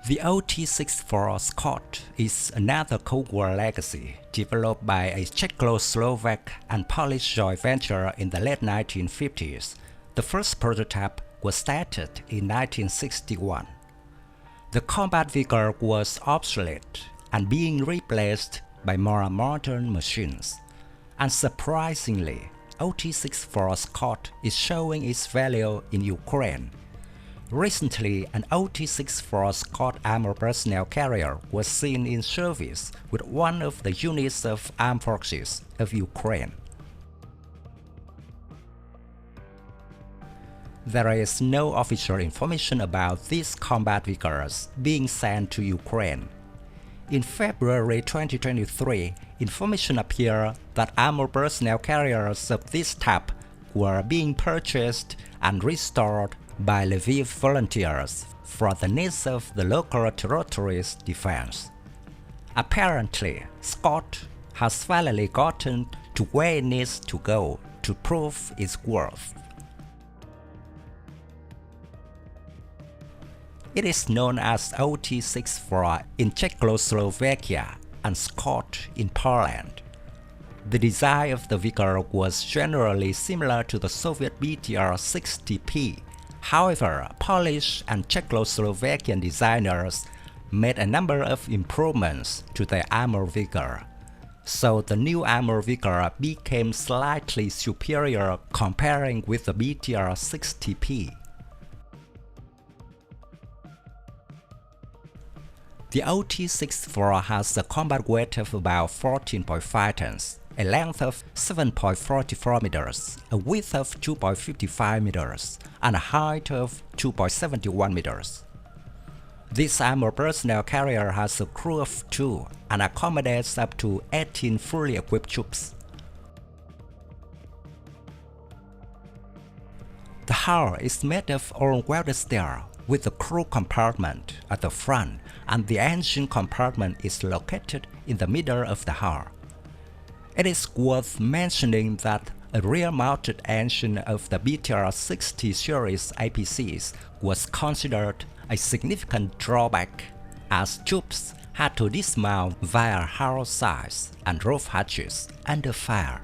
The OT-64 SKOT is another Cold War legacy developed by a Czechoslovak and Polish joint venture in the late 1950s. The first prototype was started in 1961. The combat vehicle was obsolete and being replaced by more modern machines. And surprisingly, OT-64 SKOT is showing its value in Ukraine. Recently, an OT-64 SKOT armored personnel carrier was seen in service with one of the units of armed forces of Ukraine. There is no official information about these combat vehicles being sent to Ukraine. In February 2023, information appeared that armored personnel carriers of this type were being purchased and restored by Lviv volunteers for the needs of the local territory's defense. Apparently, SKOT has finally gotten to where it needs to go to prove its worth. It is known as OT-64 in Czechoslovakia and SKOT in Poland. The design of the vehicle was generally similar to the Soviet BTR-60P. However, Polish and Czechoslovakian designers made a number of improvements to their armored vehicle, so the new armored vehicle became slightly superior comparing with the BTR-60P. The OT-64 has a combat weight of about 14.5 tons, a length of 7.44 meters, a width of 2.55 meters, and a height of 2.71 meters. This armored personnel carrier has a crew of 2 and accommodates up to 18 fully equipped troops. The hull is made of all-welded steel with the crew compartment at the front, and the engine compartment is located in the middle of the hull. It is worth mentioning that a rear-mounted engine of the BTR-60 series APCs was considered a significant drawback, as troops had to dismount via hull sides and roof hatches under fire.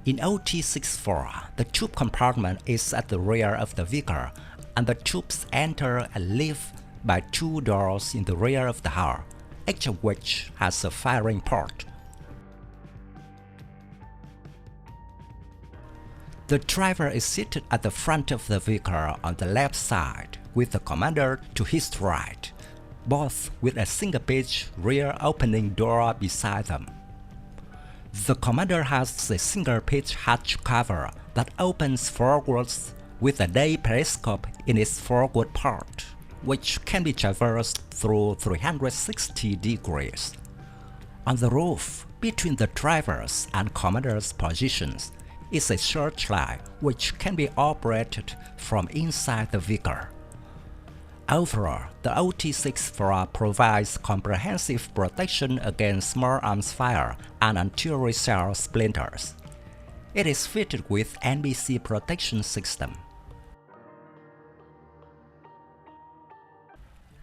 In OT-64, the troop compartment is at the rear of the vehicle, and the troops enter and leave by 2 doors in the rear of the hull, each of which has a firing port. The driver is seated at the front of the vehicle on the left side, with the commander to his right, both with a single-page rear opening door beside them. The commander has a single-page hatch cover that opens forwards with a day periscope in its forward part, which can be traversed through 360 degrees. On the roof, between the driver's and commander's positions, is a searchlight which can be operated from inside the vehicle. Overall, the OT-64 provides comprehensive protection against small arms fire and artillery shell splinters. It is fitted with NBC protection system.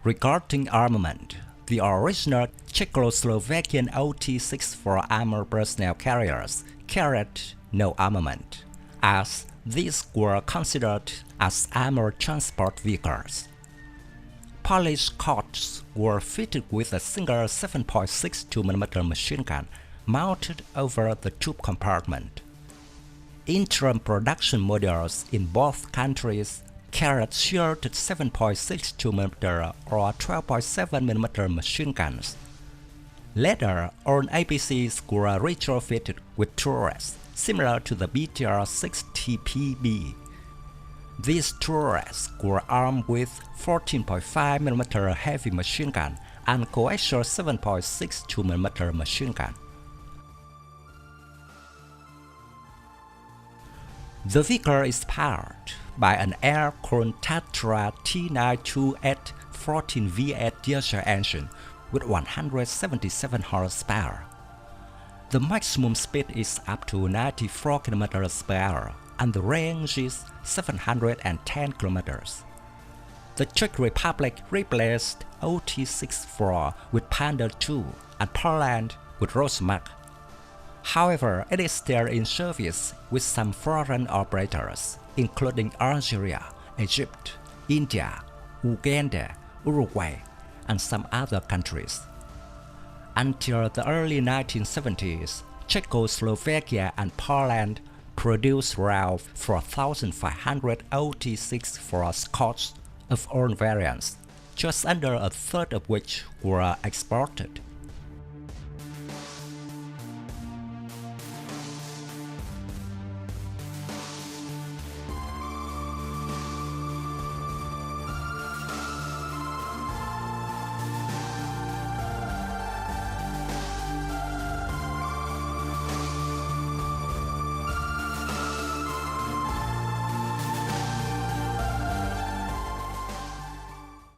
Regarding armament, the original Czechoslovakian OT-64 armored personnel carriers carried no armament, as these were considered as armored transport vehicles. Polish SKOTs were fitted with a single 7.62mm machine gun mounted over the troop compartment. Interim production models in both countries carried shared 7.62mm or 12.7mm machine guns. Later, all APCs were retrofitted with turrets, similar to the BTR-60PB. These turrets were armed with 14.5mm heavy machine gun and coaxial 7.62mm machine gun. The vehicle is powered by an air-cooled Tatra T92 14 V8 diesel engine with 177 horsepower. The maximum speed is up to 94 km/h and the range is 710 km. The Czech Republic replaced OT-64 with Panda II and Poland with Rosmark. However, it is still in service with some foreign operators, including Algeria, Egypt, India, Uganda, Uruguay, and some other countries. Until the early 1970s, Czechoslovakia and Poland produced around 4,500 OT-64 SKOTs of all variants, just under a third of which were exported.